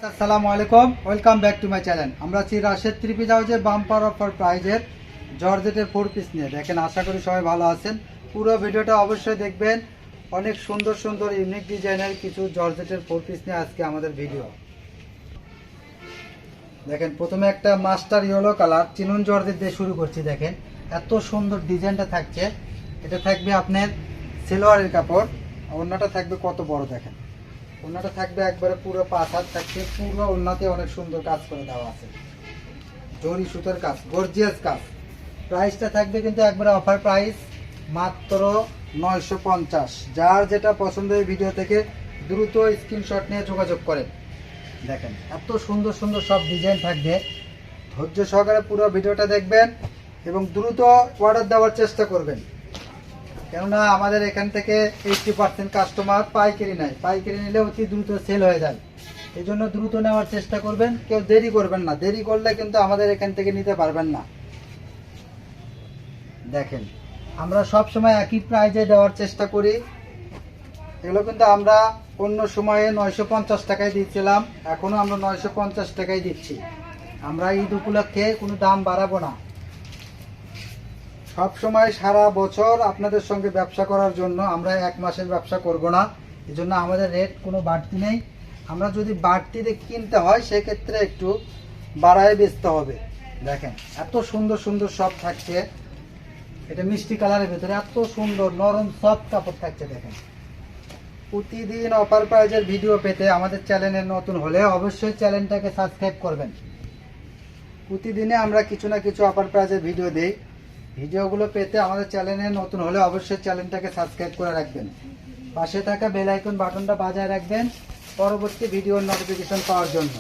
আসসালামু আলাইকুম, welcome back to my channel. আমরা আছি রাশেদ থ্রি পিস হাউসে বাম্পার অফার প্রাইজের জর্জেটের 4 পিস নিয়ে। দেখেন, আশা করি সবাই ভালো আছেন। পুরো ভিডিওটা অবশ্যই দেখবেন। অনেক সুন্দর সুন্দর ইউনিক ডিজাইনের কিছু জর্জেটের 4 পিস নিয়ে আজকে আমাদের ভিডিও। দেখেন, প্রথমে একটা master yellow colour chinon georgette দিয়ে শুরু করছি। দেখেন এত সুন্দর ডিজাইনটা থাকছে। এটা থাকবে আপনার সিলভারের কাপড়, ওড়নাটা থাকবে কত বড় দেখেন। ওড়নাটা থাকবে একবারে পুরো 5 হাত থাকছে, পুরো ওড়নাতে অনেক সুন্দর কাজ করে দেওয়া আছে, জরি সুতোর কাজ, গর্জিয়াস কাজ। প্রাইসটা থাকবে কিন্তু একবারে অফার প্রাইস, মাত্র 950। যার যেটা পছন্দ এই ভিডিও থেকে দ্রুত স্ক্রিনশট নিয়ে যোগাযোগ করেন। দেখেন এত সুন্দর সুন্দর সব ডিজাইন থাকবে, ধৈর্য সহকারে পুরো ভিডিওটা দেখবেন এবং দ্রুত অর্ডার দেওয়ার চেষ্টা করবেন। কেননা আমাদের এখান থেকে 80% কাস্টমার পাইকারি নেয়, পাইকারি নিলে অতি দ্রুত সেল হয়ে যায়। এই জন্য দ্রুত নেওয়ার চেষ্টা করবেন, কেউ দেরি করবেন না। দেরি করলে কিন্তু আমাদের এখান থেকে নিতে পারবেন না। দেখেন, আমরা সব সময় একই প্রাইজে দেওয়ার চেষ্টা করি। এগুলো কিন্তু আমরা অন্য সময়ে 950 টাকায় দিচ্ছিলাম, এখনো আমরা 950 টাকায় দিচ্ছি। আমরা ঈদ উপলক্ষে কোনো দাম বাড়াবো না। সব সময় সারা বছর আপনাদের সঙ্গে ব্যবসা করার জন্য আমরা এক মাসের ব্যবসা করব না। এই জন্য আমাদের রেট কোনো বাড়তি নেই। আমরা যদি বাড়তিতে কিনতে হয় সেক্ষেত্রে একটু বাড়ায় বেচতে হবে। দেখেন এত সুন্দর সুন্দর সব থাকছে। এটা মিষ্টি কালারের ভিতরে এত সুন্দর নরম সফট কাপড় থাকছে। দেখেন, প্রতিদিন অফার প্রাইজের ভিডিও পেতে আমাদের চ্যানেলে নতুন হলে অবশ্যই চ্যানেলটাকে সাবস্ক্রাইব করবেন। প্রতিদিনে আমরা কিছু না কিছু অফার প্রাইজের ভিডিও দিই। ভিডিওগুলো পেতে আমাদের চ্যানেলে নতুন হলে অবশ্যই চ্যানেলটাকে সাবস্ক্রাইব করে রাখবেন। পাশে থাকা বেল আইকন বাটনটা বাজায় রাখবেন পরবর্তী ভিডিওর নোটিফিকেশন পাওয়ার জন্য।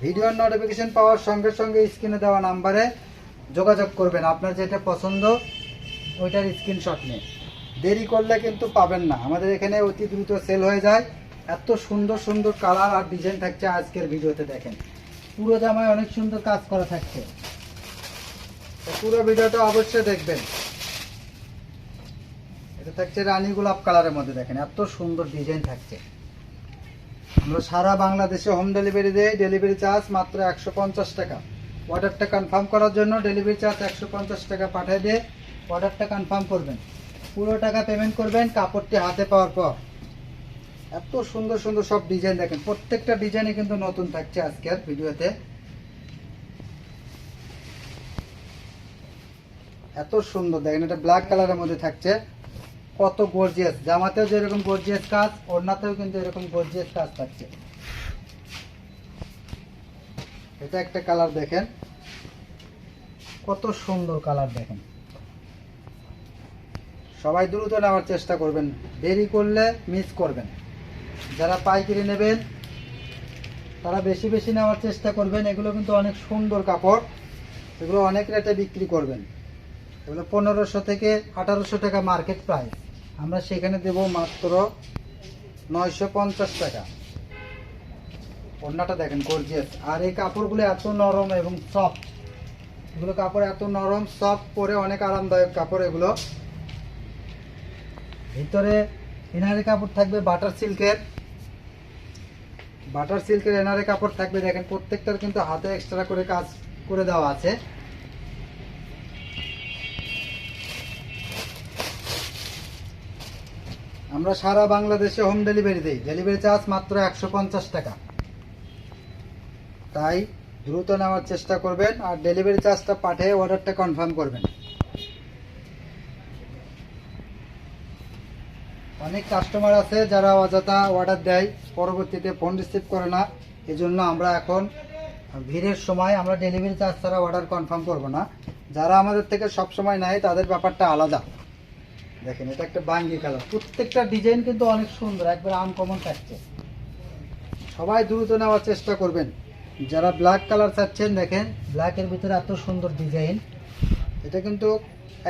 ভিডিওর নোটিফিকেশন পাওয়ার সঙ্গে সঙ্গে স্ক্রিনে দেওয়া নাম্বারে যোগাযোগ করবেন। আপনার যেটা পছন্দ ওইটার স্ক্রিনশট নিয়ে। দেরি করলে কিন্তু পাবেন না, আমাদের এখানে অতি দ্রুত সেল হয়ে যায়। এত সুন্দর সুন্দর কালার আর ডিজাইন থাকছে আজকের ভিডিওতে। দেখেন পুরো জামায় অনেক সুন্দর কাজ করা থাকছে, পুরো ভিডিওটা অবশ্যই দেখবেন। এটা থাকছে রানী গোলাপ কালারের মধ্যে। দেখেন এত সুন্দর ডিজাইন থাকছে। আমরা সারা বাংলাদেশে হোম ডেলিভারি দেই। ডেলিভারি চার্জ মাত্র 150 টাকা। অর্ডারটা কনফার্ম করার জন্য ডেলিভারি চার্জ 150 টাকা পাঠিয়ে দিয়ে অর্ডারটা কনফার্ম করবেন। পুরো টাকা পেমেন্ট করবেন কাপড়টি হাতে পাওয়ার পর। এত সুন্দর সুন্দর সব ডিজাইন দেখেন, প্রত্যেকটা ডিজাইনে কিন্তু নতুন থাকছে আজকের ভিডিওতে। এত সুন্দর দেখেন, এটা ব্ল্যাক কালারের মধ্যে থাকছে, কত গর্জিয়াস। জামাতেও যেরকম গর্জিয়াস কাজ, ওড়নাতেও কিন্তু এরকম গর্জিয়াস কাজ থাকছে। এটা একটা কালার দেখেন, কত সুন্দর কালার। দেখেন সবাই দ্রুত নেওয়ার চেষ্টা করবেন, দেরি করলে মিস করবেন। যারা পাইকারি নেবেন তারা বেশি বেশি নেওয়ার চেষ্টা করবেন। এগুলো কিন্তু অনেক সুন্দর কাপড়, এগুলো অনেক রেটে বিক্রি করবেন। এগুলো 1500 থেকে 1800 টাকা মার্কেট প্রাইস, আমরা সেখানে দেব মাত্র 950 টাকা। ওড়নাটা দেখেন গর্জিয়াস। আর এই কাপড়গুলো এত নরম এবং সফট, এগুলো কাপড় এত নরম সফট, পরে অনেক আরামদায়ক কাপড়। এগুলো ভিতরে এনারে কাপড় থাকবে বাটার সিল্কের, বাটার সিল্কের এনারে কাপড় থাকবে। দেখেন প্রত্যেকটার কিন্তু হাতে এক্সট্রা করে কাজ করে দেওয়া আছে। আমরা সারা বাংলাদেশে হোম ডেলিভারি দিই। ডেলিভারি চার্জ মাত্র 150 টাকা। তাই দ্রুত নেওয়ার চেষ্টা করবেন আর ডেলিভারি চার্জটা পাঠিয়ে অর্ডারটা কনফার্ম করবেন। অনেক কাস্টমার আছে যারা অযথা অর্ডার দেয়, পরবর্তীতে ফোন রিসিভ করে না। এজন্য আমরা এখন ভিড়ের সময় আমরা ডেলিভারি চার্জ ছাড়া অর্ডার কনফার্ম করব না। যারা আমাদের থেকে সব সময় নেয় তাদের ব্যাপারটা আলাদা। দেখেন এটা একটা বাঙ্গি কালার, প্রত্যেকটা ডিজাইন কিন্তু অনেক সুন্দর, একবার আনকমন থাকছে। সবাই দ্রুত নেওয়ার চেষ্টা করবেন। যারা ব্ল্যাক কালার চাচ্ছেন, দেখেন ব্ল্যাকের ভিতরে এত সুন্দর ডিজাইন। এটা কিন্তু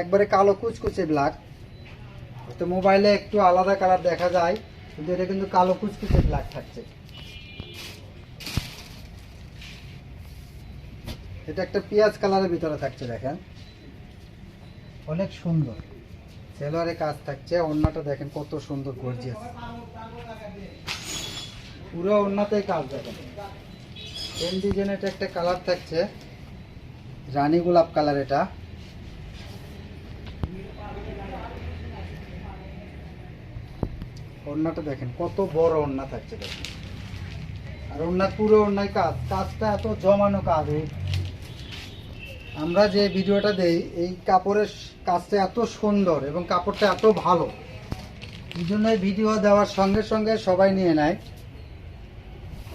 একবারে কালো কুচকুচে ব্ল্যাক। তো মোবাইলে একটু আলাদা কালার দেখা যায়, কিন্তু এটা কিন্তু কালো কুচকুচে ব্ল্যাক থাকছে। এটা একটা পেঁয়াজ কালারের ভিতরে থাকছে। দেখেন অনেক সুন্দর সেলোয়ারে কাজ থাকছে। ওড়নাটা দেখেন কত সুন্দর গর্জিয়াস, পুরো ওড়নাতেই কাজ। দেখেন সেম ডিজাইনের এটা একটা কালার থাকছে, রানী গোলাপ কালার। এটা ওড়নাটা দেখেন কত বড় ওড়না থাকছে দেখেন, আর ওড়নার পুরো ওড়নায় কাজটা এত জমানো কাজ। আমরা যে ভিডিওটা দেই এই কাপড়ের কাজটা এত সুন্দর এবং কাপড়টা এত ভালো, এই জন্য ভিডিও দেওয়ার সঙ্গে সঙ্গে সবাই নিয়ে নেয়।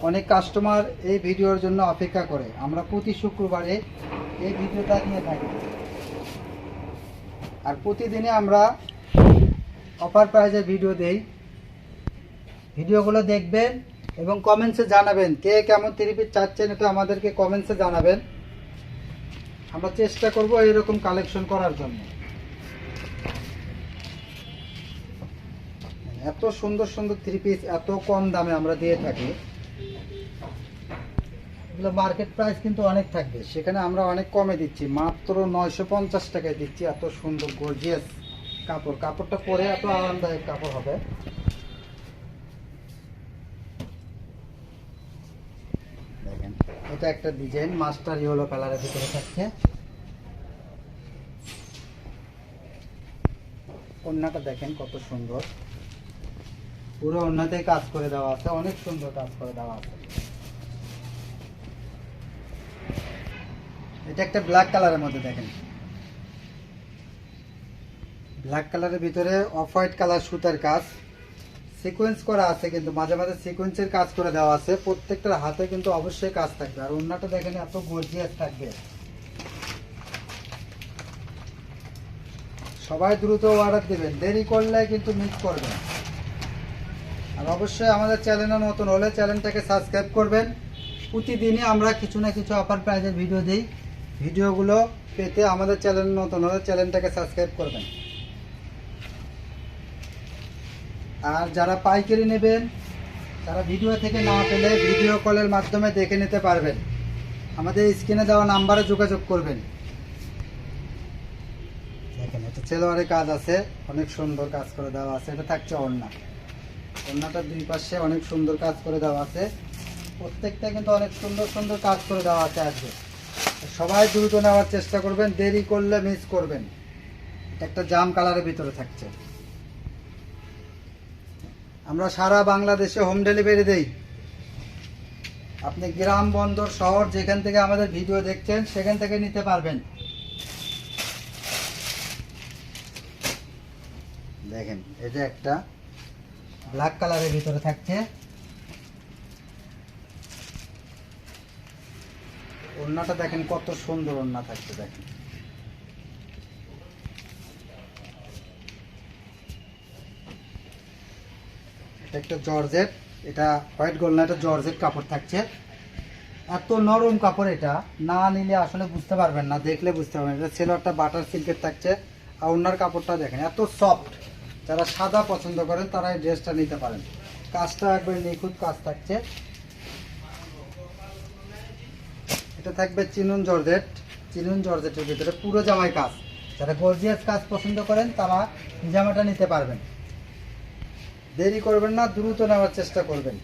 অনেক কাস্টমার এই ভিডিওর জন্য অপেক্ষা করে। আমরা প্রতি শুক্রবারে এই ভিডিওটা নিয়ে থাকি, আর প্রতিদিনে আমরা অফার প্রাইজের ভিডিও দেই। ভিডিওগুলো দেখবেন এবং কমেন্টসে জানাবেন কে কেমন 3 পিস চাচ্ছেন, এটা আমাদেরকে কমেন্টসে জানাবেন। আমরা চেষ্টা করব এইরকম কালেকশন করার জন্য। এত সুন্দর সুন্দর 3 পিস এত কম দামে আমরা দিয়ে থাকি। এগুলো মার্কেট প্রাইস কিন্তু অনেক থাকবে, সেখানে আমরা অনেক কমে দিচ্ছি, মাত্র 950 টাকায় দিচ্ছি। এত সুন্দর গর্জিয়াস কাপড়, কাপড়টা পরে এত আরামদায়ক কাপড় হবে। দেখেন এটা একটা ডিজাইন মাস্টার ইয়েলো কালারের ভিতরে থাকছে। ওড়নাটা দেখেন কত সুন্দর, পুরো ওড়নাতে কাজ করে দেওয়া আছে, অনেক সুন্দর কাজ করে দেওয়া আছে। এটা একটা ব্ল্যাক কালারের মধ্যে দেখেন, ব্ল্যাক কালারের ভিতরে অফ হোয়াইট কালার সুতার কাজ, সিকোয়েন্স করা আছে, কিন্তু মাঝে মাঝে সিকোয়েন্সের কাজ করে দেওয়া আছে। প্রত্যেকটার হাতে কিন্তু অবশ্যই কাজ থাকবে, আর ওড়নাটা দেখেন এত গর্জিয়াস থাকবে। সবাই দ্রুত অর্ডার দিবেন, দেরি করলে কিন্তু মিস করবেন। আর অবশ্যই আমাদের চ্যানেলে নতুন হলে চ্যানেলটাকে সাবস্ক্রাইব করবেন। প্রতিদিনই আমরা কিছু না কিছু অফার প্রাইজের ভিডিও দিই। ভিডিওগুলো পেতে আমাদের চ্যানেল নতুন হলে চ্যানেলটাকে সাবস্ক্রাইব করবেন। আর যারা পাইকারি নেবেন তারা ভিডিও থেকে না পেলে ভিডিও কলের মাধ্যমে দেখে নিতে পারবেন। আমাদের স্ক্রিনে দেওয়া নাম্বারে যোগাযোগ করবেন। দেখেন এটা সেলোয়ারের কাজ আছে, অনেক সুন্দর কাজ করে দেওয়া আছে। এটা থাকছে ওড়না, ওড়নাটার দুই পাশে অনেক সুন্দর কাজ করে দেওয়া আছে। প্রত্যেকটা কিন্তু অনেক সুন্দর সুন্দর কাজ করে দেওয়া আছে। আজকে সবাই দ্রুত নেওয়ার চেষ্টা করবেন, দেরি করলে মিস করবেন। একটা জাম কালারের ভিতরে থাকছে। আমরা সারা বাংলাদেশে হোম ডেলিভারি দেই। আপনি গ্রাম, বন্দর, শহর যেখান থেকে আমাদের ভিডিও দেখছেন সেখান থেকে নিতে পারবেন। দেখেন এটা একটা ব্ল্যাক কালারের ভিতরে থাকছে। ওড়নাটা দেখেন কত সুন্দর ওড়না থাকছে। দেখেন এটা একটা জর্জেট, এটা হোয়াইট গোল্ড না, এটা জর্জেট কাপড় থাকছে। এত নরম কাপড়, এটা না নিলে আসলে বুঝতে পারবেন না, দেখলে বুঝতে পারবেন। এটা সেলোয়ারটা বাটার সিল্কের থাকছে, আর ওড়নার কাপড়টা দেখেন এত সফট। যারা সাদা পছন্দ করেন তারা এই ড্রেসটা নিতে পারেন। কাজটা একবার নিখুঁত কাজ থাকছে। এটা থাকবে চিনন জর্জেট, চিনন জর্জেটের ভিতরে পুরো জামাই কাজ। যারা গর্জিয়াস কাজ পছন্দ করেন তারা জামাটা নিতে পারবেন। দেরি করবেন না, দ্রুত নেওয়ার চেষ্টা করবেন।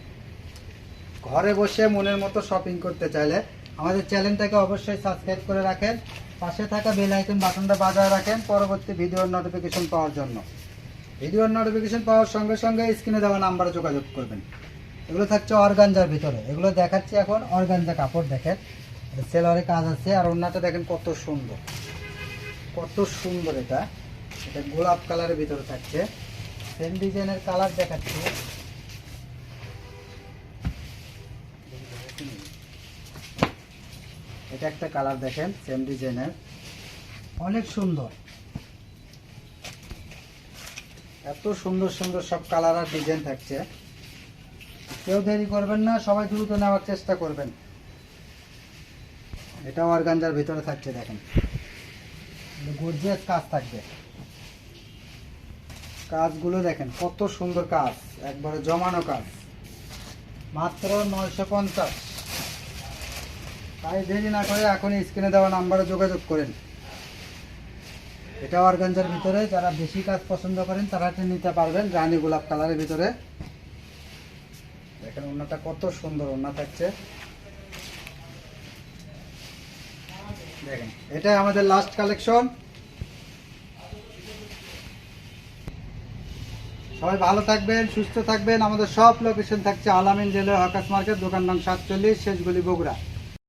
ঘরে বসে মনের মতো শপিং করতে চাইলে আমাদের চ্যানেলটাকে অবশ্যই সাবস্ক্রাইব করে রাখেন, পাশে থাকা বেল আইকন বাটনটা বাজায় রাখেন পরবর্তী ভিডিওর নোটিফিকেশন পাওয়ার জন্য। ভিডিওর নোটিফিকেশন পাওয়ার সঙ্গে সঙ্গে স্ক্রিনে দেওয়া নাম্বারে যোগাযোগ করবেন। এগুলো থাকছে অর্গানজার ভিতরে, এগুলো দেখাচ্ছি এখন অর্গানজা কাপড়। দেখেন সেলোয়ারে কাজ আছে, আর ওড়নাটা দেখেন কত সুন্দর, কত সুন্দর। এটা এটা গোলাপ কালারের ভিতরে থাকছে। সেম ডিজাইনের কালার দেখাচ্ছি। এটা একটা কালার দেখেন সেম ডিজাইনের, অনেক সুন্দর। এত সুন্দর সুন্দর সব কালার আর ডিজাইন থাকছে। কেউ দেরি করবেন না, সবাই দ্রুত নেওয়ার চেষ্টা করবেন। এটা অর্গানজার ভিতরে থাকছে। দেখেন গর্জিয়াস কাজ থাকবে। কাজগুলো দেখেন কত সুন্দর কাজ, একবারে জমানো কাজ, মাত্র 950। তাই দেরি না করে এখনই স্ক্রিনে দেওয়া নাম্বারে যোগাযোগ করেন। এটা অর্গানজার ভিতরে, যারা বেশি কাজ পছন্দ করেন তারা এটা নিতে পারবেন। রানী গোলাপ কালারের ভিতরে দেখেন ওড়নাটা কত সুন্দর ওড়না থাকছে। দেখেন এটাই আমাদের লাস্ট কালেকশন। সবাই ভালো থাকবেন, সুস্থ থাকবেন। আমাদের সব লোকেশন থাকছে আলামিন রেলওয়ে হকার্স মার্কেট, দোকান নং 47, শেষগলি, বগুড়া।